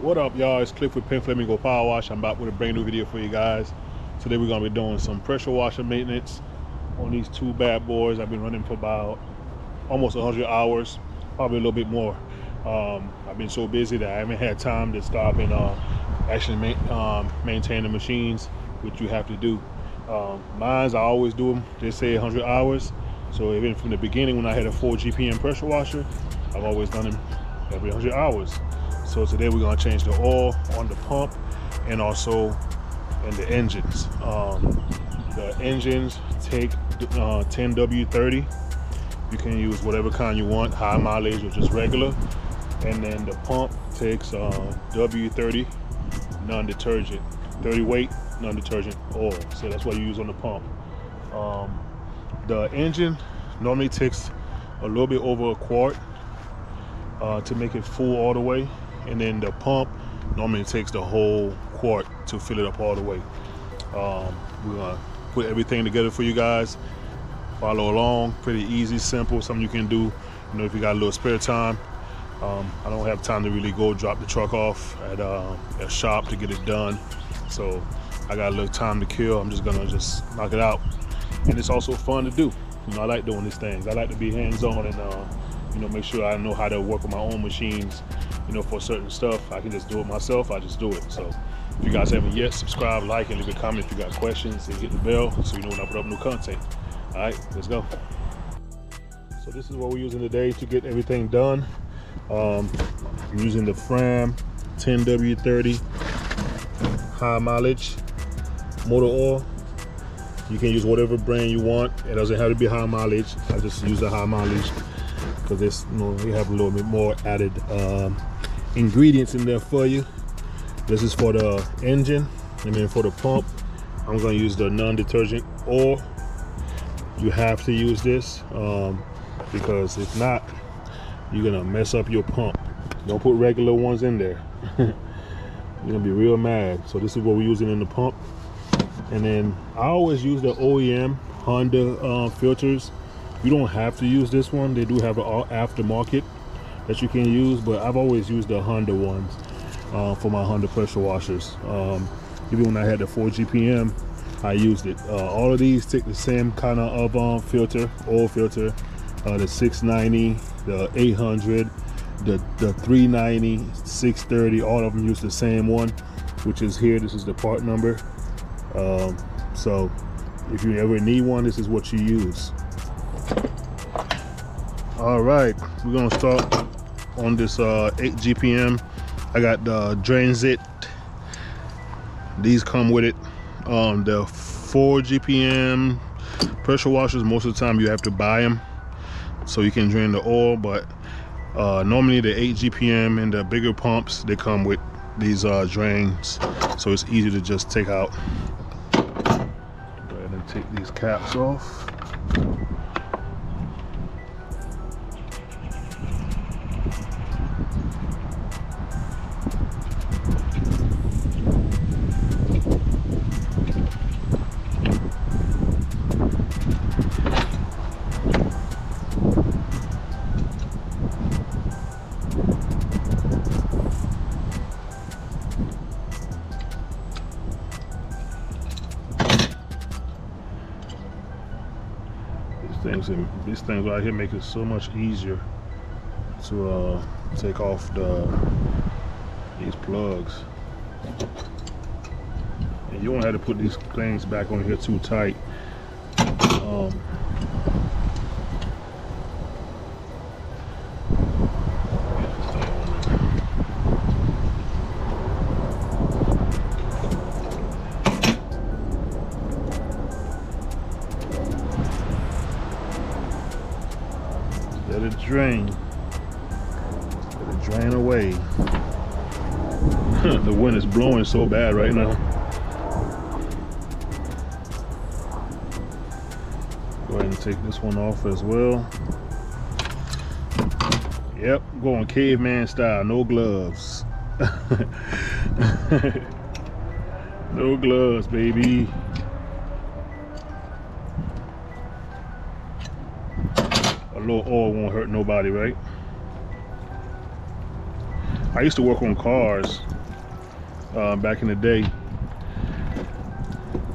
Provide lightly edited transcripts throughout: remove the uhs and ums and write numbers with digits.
What up, y'all? It's Cliff with Pin Flamingo Power Wash. I'm back with a brand new video for you guys. Today we're gonna be doing some pressure washer maintenance on these two bad boys. I've been running for about almost 100 hours, probably a little bit more. I've been so busy that I haven't had time to stop and actually maintain the machines, which you have to do. Mine's, I always do them, they say 100 hours. So even from the beginning when I had a 4 GPM pressure washer, I've always done them every 100 hours. So today we're gonna change the oil on the pump and also in the engines. The engines take 10W30. You can use whatever kind you want, high mileage or just regular. And then the pump takes W30 non-detergent, 30 weight non-detergent oil. So that's what you use on the pump. The engine normally takes a little bit over a quart to make it full all the way. And then the pump normally takes the whole quart to fill it up all the way. We're gonna put everything together for you guys. Follow along, pretty easy, simple, something you can do, you know, if you got a little spare time. I don't have time to really go drop the truck off at a shop to get it done. So I got a little time to kill. I'm just gonna knock it out. And it's also fun to do. You know, I like doing these things. I like to be hands-on and you know, make sure I know how to work with my own machines. You know, for certain stuff, I can just do it myself. I just do it. So if you guys haven't yet, subscribe, like, and leave a comment if you got questions, and hit the bell so you know when I put up new content. All right, let's go. So this is what we're using today to get everything done. I'm using the Fram 10W30 high mileage motor oil. You can use whatever brand you want. It doesn't have to be high mileage. I just use the high mileage because it's, you know, we have a little bit more added ingredients in there for you. This is for the engine, and then for the pump, I'm going to use the non-detergent oil. You have to use this because if not, you're gonna mess up your pump. Don't put regular ones in there. You're gonna be real mad. So this is what we're using in the pump. And then I always use the OEM Honda filters. You don't have to use this one. They do have an aftermarket that you can use, but I've always used the Honda ones for my Honda pressure washers. Even when I had the 4 GPM, I used it. All of these take the same kind of filter, oil filter. The 690, the 800, the 390, 630, all of them use the same one, which is here. This is the part number. So if you ever need one, this is what you use. All right, we're gonna start on this 8 GPM. I got the Transit. These come with it. The 4 GPM pressure washers, most of the time you have to buy them so you can drain the oil, but normally the 8 GPM and the bigger pumps, they come with these drains, so it's easy to just take out. Go ahead and take these caps off. These things right here make it so much easier to take off these plugs. And you don't have to put these things back on here too tight. Let it drain. Let it drain away. The wind is blowing so bad right now. Go ahead and take this one off as well. Yep, going caveman style, no gloves. No gloves, baby. A little oil won't hurt nobody, right? I used to work on cars back in the day.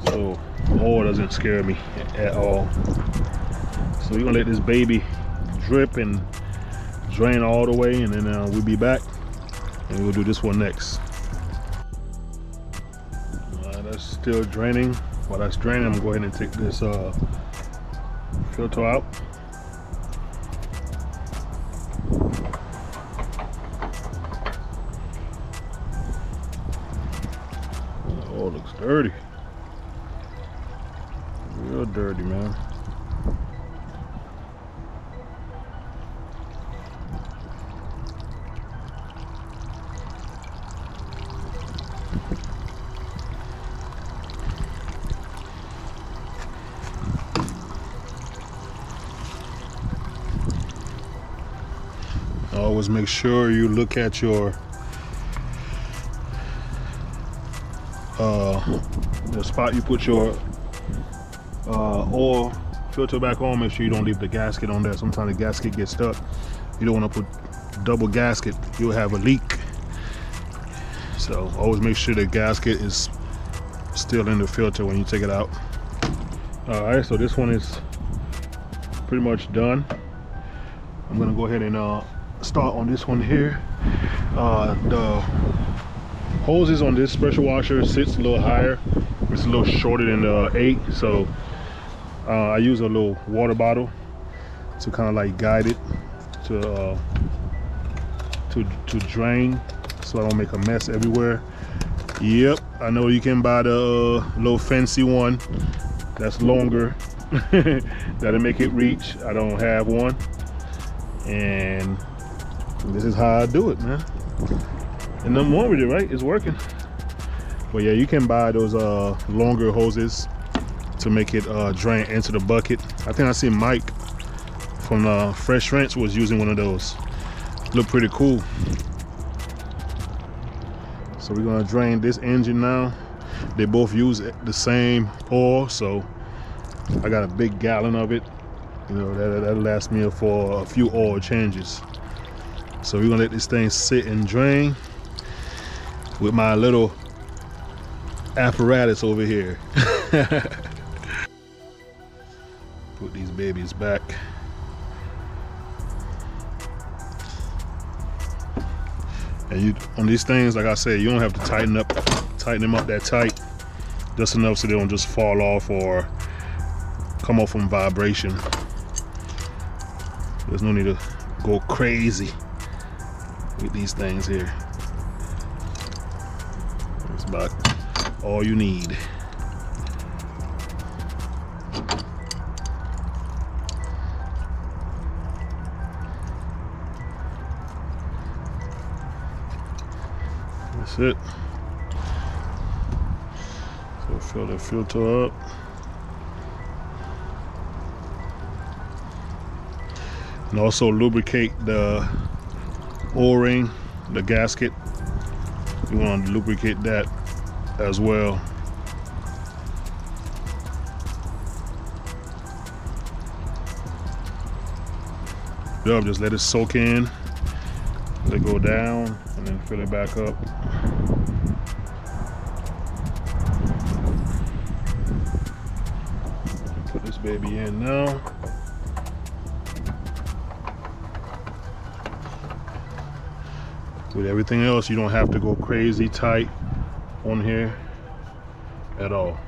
So oil doesn't scare me at all. So we're gonna let this baby drip and drain all the way, and then we'll be back and we'll do this one next. That's still draining. While that's draining, I'm gonna go ahead and take this filter out. Oh, it looks dirty. Real dirty, man. Always make sure you look at your the spot you put your oil filter back on. Make sure you don't leave the gasket on there. Sometimes the gasket gets stuck. You don't want to put double gasket, you'll have a leak. So always make sure the gasket is still in the filter when you take it out. All right, so this one is pretty much done. I'm gonna go ahead and start on this one here. The hoses on this pressure washer sits a little higher. It's a little shorter than the 8, so I use a little water bottle to kind of like guide it to drain, so I don't make a mess everywhere. Yep, I know you can buy the little fancy one that's longer that'll make it reach. I don't have one, and this is how I do it, man. And nothing wrong with it, right? It's working. But yeah, you can buy those longer hoses to make it drain into the bucket. I think I see Mike from Fresh Rinse was using one of those. Look pretty cool. So we're gonna drain this engine now. They both use the same oil, so I got a big gallon of it. You know, that'll last me for a few oil changes. So we're gonna let this thing sit and drain with my little apparatus over here. Put these babies back. And you, on these things, like I said, you don't have to tighten them up that tight, just enough so they don't just fall off or come off from vibration. There's no need to go crazy with these things here. That's about all you need. That's it. So fill the filter up. And also lubricate the O-ring, the gasket. You want to lubricate that as well. Yup, just let it soak in, let it go down, and then fill it back up. Put this baby in now. With everything else, you don't have to go crazy tight on here at all.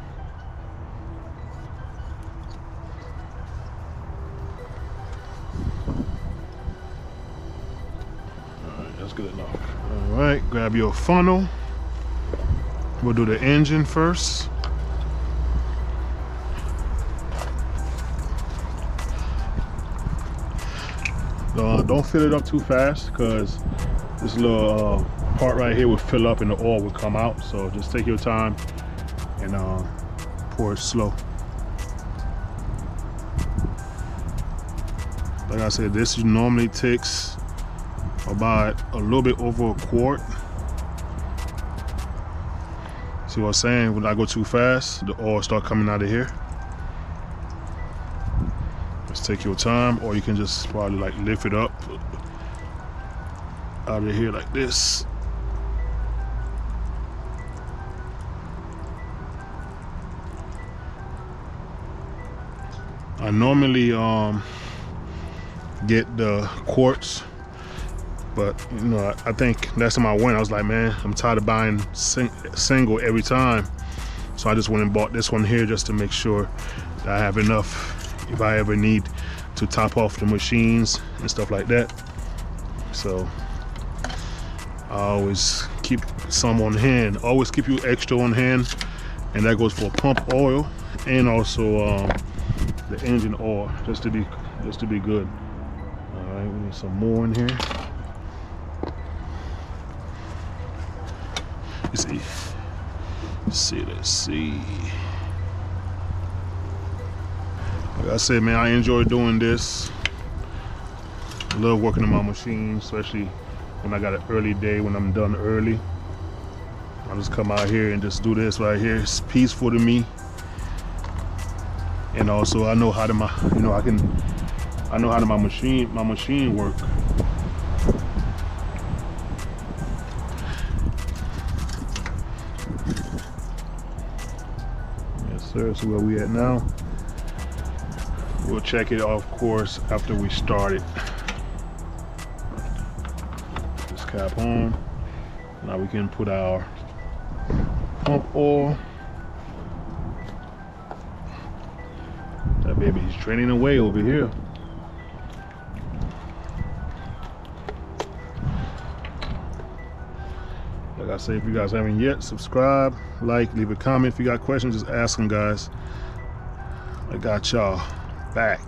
Alright, that's good enough. Alright, grab your funnel. We'll do the engine first. Don't fill it up too fast, because this little part right here will fill up and the oil will come out. So just take your time and pour it slow. Like I said, this normally takes about a little bit over a quart. See what I'm saying? When I go too fast, the oil start coming out of here. Just take your time, or you can just probably like lift it up out of here like this. I normally get the quarts, but you know, I think last time I went, I was like, man, I'm tired of buying single every time. So I just went and bought this one here just to make sure that I have enough if I ever need to top off the machines and stuff like that. So I always keep some on hand. Always keep you extra on hand, and that goes for pump oil and also the engine oil, just to be good. All right, we need some more in here. Let's see. Like I said, man, I enjoy doing this. I love working on my machine, especially when I got an early day, when I'm done early. I just come out here and just do this right here. It's peaceful to me. And also I know how to I know how to my machine work. Yes sir, so where we at now? We'll check it off course after we start it. This cap on. Now we can put our pump oil. That baby's training away over here. Like I say, if you guys haven't yet, subscribe, like, leave a comment. If you got questions, just ask them, guys. I got y'all back.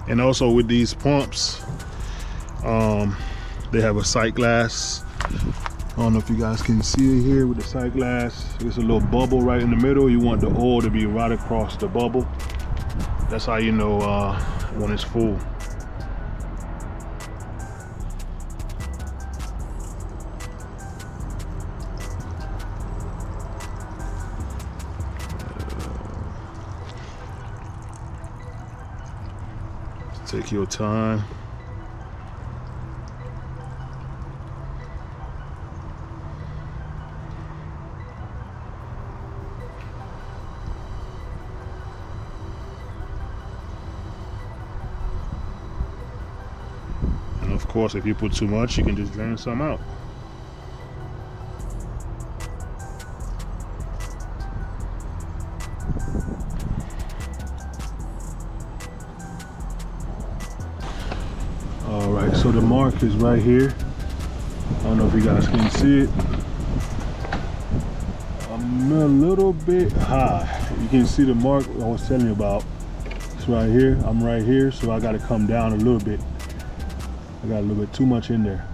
And also with these pumps, they have a sight glass. I don't know if you guys can see it here with the sight glass. There's a little bubble right in the middle. You want the oil to be right across the bubble. That's how you know when it's full. Take your time. And of course, if you put too much, you can just drain some out. All right, so the mark is right here. I don't know if you guys can see it. I'm a little bit high. You can see the mark I was telling you about. It's right here. I'm right here, so I got to come down a little bit. I got a little bit too much in there.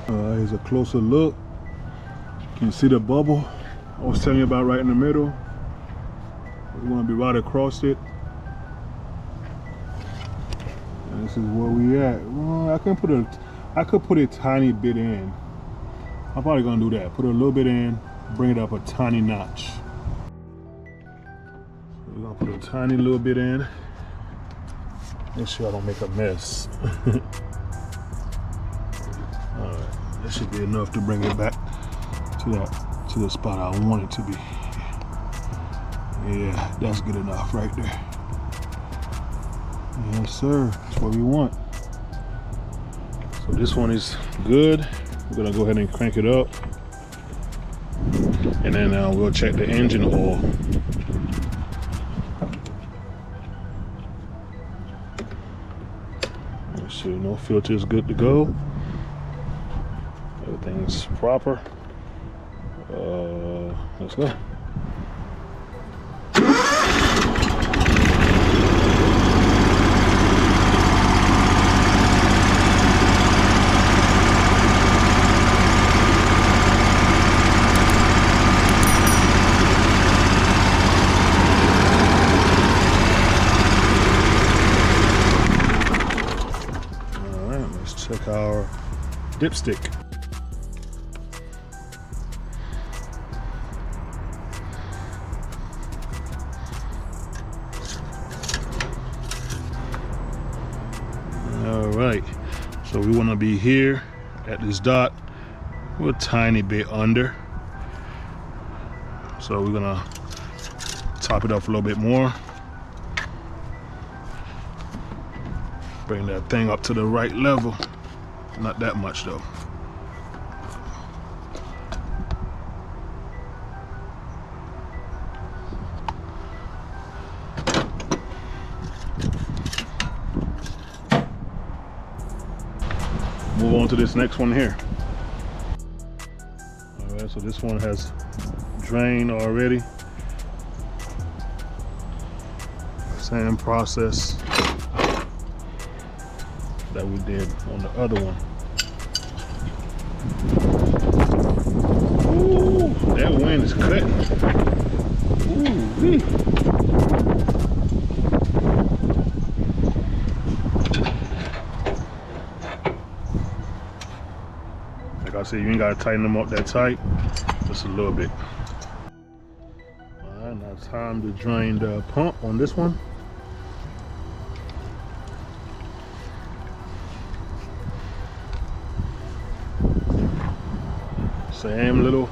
Here's a closer look. You can see the bubble I was telling you about right in the middle. We want to be right across it. And this is where we at. Well, I could put a tiny bit in. I'm probably gonna do that. Put a little bit in, bring it up a tiny notch. So we're gonna put a tiny little bit in. Make sure I don't make a mess. Alright, that should be enough to bring it back to the spot I want it to be. Yeah, that's good enough right there. Yes sir, that's what we want. So this one is good. We're gonna go ahead and crank it up, and then we'll check the engine oil. Make sure no filter is good to go. Everything's proper. Let's go. Check our dipstick. All right, so we want to be here at this dot. We're a tiny bit under, so we're gonna top it up a little bit more. Bring that thing up to the right level. Not that much though. Move on to this next one here. All right, so this one has drained already. Same process that we did on the other one. Ooh, that wind is cutting. Ooh, wee. Like I said, you ain't gotta tighten them up that tight, just a little bit. All right, now it's time to drain the pump on this one. Same little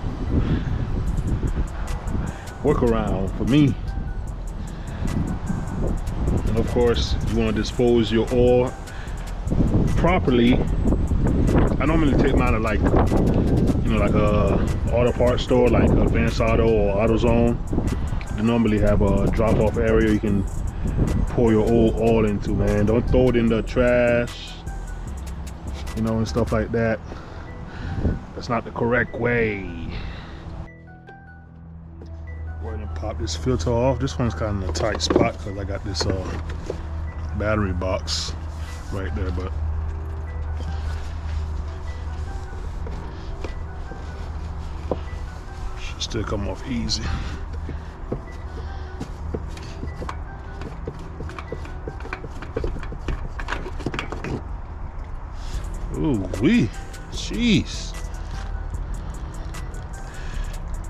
workaround for me. And of course, you want to dispose your oil properly. I normally take mine to like a auto parts store, like Advanced Auto or AutoZone. They normally have a drop-off area you can pour your old oil into, man. Don't throw it in the trash, and stuff like that. That's not the correct way. We're gonna pop this filter off. This one's kind of in a tight spot because I got this battery box right there, but should still come off easy. Ooh wee, jeez.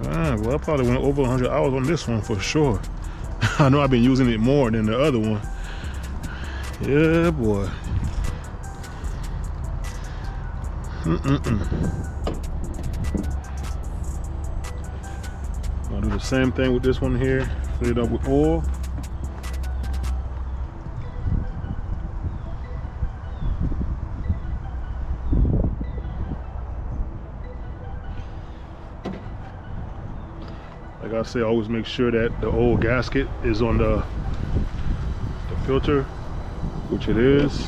Well, I probably went over 100 hours on this one for sure. I know I've been using it more than the other one. Yeah, boy. I'll do the same thing with this one here. Fill it up with oil. Like I say, always make sure that the old gasket is on the filter, which it is.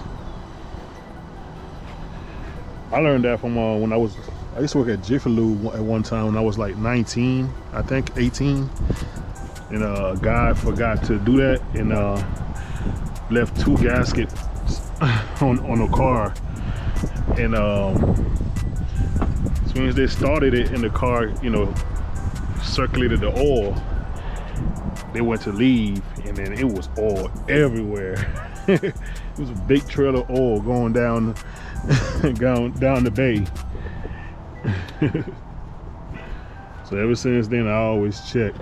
I learned that from when I used to work at Jiffy Lube at one time when I was like 19, I think 18. And a guy forgot to do that and left 2 gaskets on a car. And as soon as they started it in the car, circulated the oil, they went to leave, and then it was oil everywhere. It was a big trail of oil going down down the bay. So ever since then, I always check.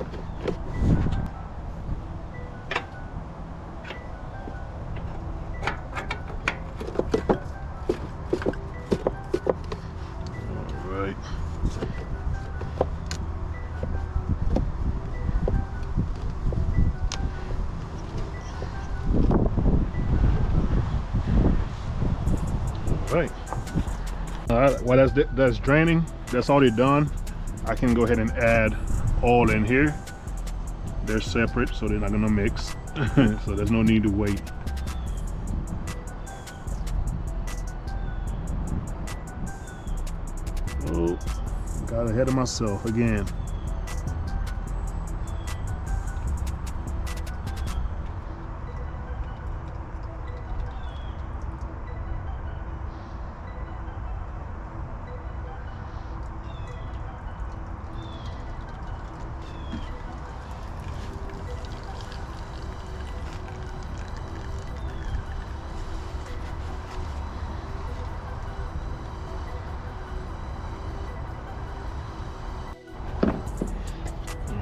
Right. While that's draining, that's already done. I can go ahead and add oil in here. They're separate, so they're not gonna mix. So there's no need to wait. Oh, got ahead of myself again.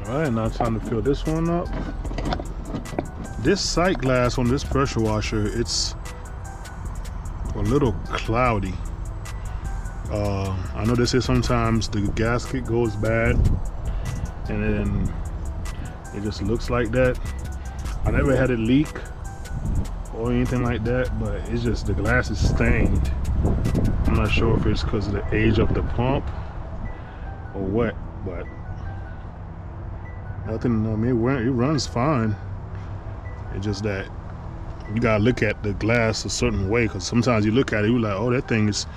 All right, now it's time to fill this one up. This sight glass on this pressure washer, it's a little cloudy. I know they say sometimes the gasket goes bad and then It just looks like that. I never had it leak or anything like that, but it's just the glass is stained. I'm not sure if it's because of the age of the pump or what, but nothing. I mean, it runs fine. It's just that you gotta look at the glass a certain way, because sometimes you look at it, you're like, oh, that thing is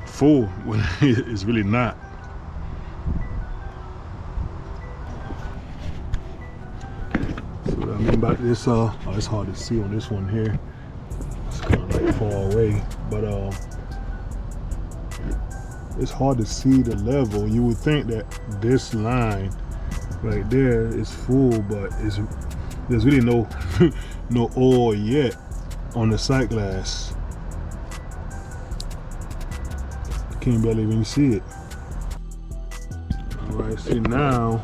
full, when it's really not. So what I mean about this, oh, it's hard to see on this one here. It's kind of like far away, but it's hard to see the level. You would think that this line right there is full, but there's really no no oil yet on the sight glass. You can't barely even see it. All right, see now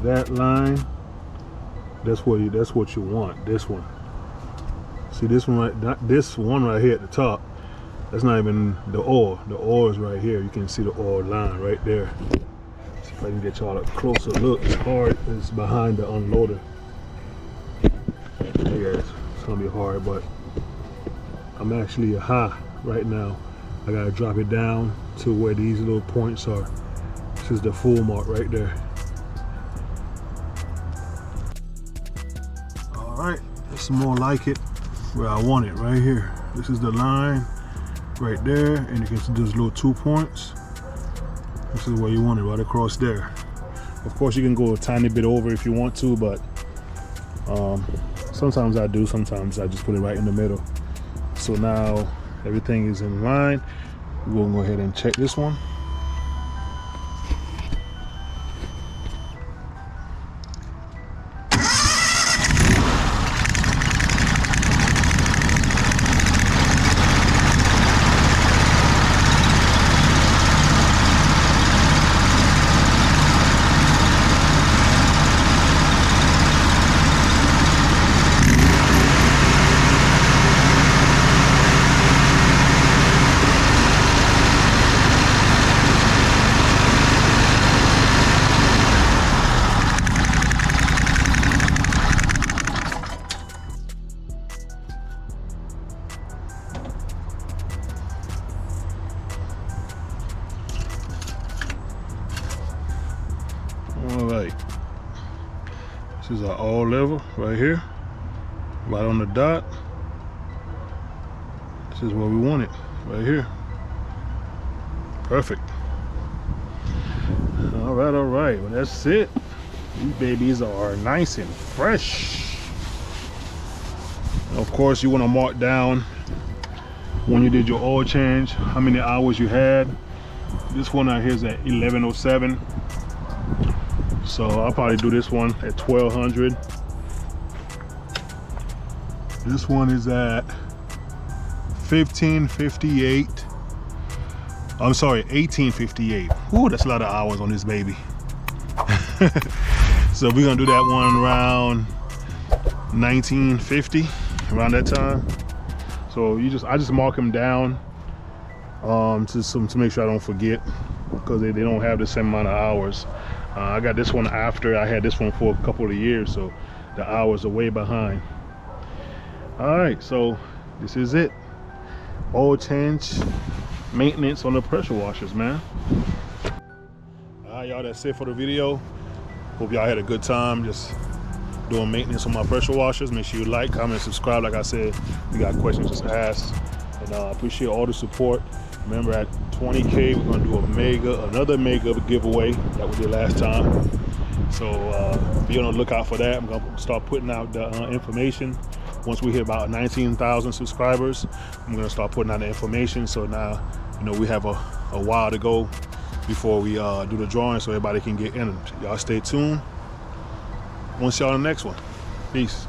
that line, that's what you want. This one. See this one right, this one right here at the top. That's not even the oil. The oil is right here. You can see the oil line right there. See if I can get y'all a closer look. It's hard. It's behind the unloader. Yeah, it's gonna be hard, but I'm actually high right now. I gotta drop it down to where these little points are. This is the full mark right there. All right, this is more like it where I want it, right here. This is the line right there, and you can see those little 2 points. This is where you want it, right across there. Of course, you can go a tiny bit over if you want to, but sometimes I do, sometimes I just put it right in the middle. So now everything is in line. We're gonna go ahead and check this one. All right, this is our oil level right here, right on the dot. This is where we want it, right here. Perfect. All right, well, that's it. These babies are nice and fresh. Of course, you want to mark down when you did your oil change how many hours you had. This one out here is at 11:07. So I'll probably do this one at 1200. This one is at 1558. I'm sorry, 1858. Ooh, that's a lot of hours on this baby. So we're gonna do that one around 1950, around that time. So I just mark them down to make sure I don't forget, because they don't have the same amount of hours. I got this one after I had this one for a couple of years, so the hours are way behind. All right, so this is it. Oil change, maintenance on the pressure washers, man. All right, y'all, that's it for the video. Hope y'all had a good time just doing maintenance on my pressure washers. Make sure you like, comment, subscribe. Like I said, if you got questions, just ask. And I appreciate all the support. Remember, at 20K, we're gonna do another mega giveaway that we did last time. So be on the lookout for that. I'm gonna start putting out the information. Once we hit about 19,000 subscribers, I'm gonna start putting out the information. So now, we have a while to go before we do the drawing, so everybody can get in. Y'all stay tuned. We'll see y'all on the next one. Peace.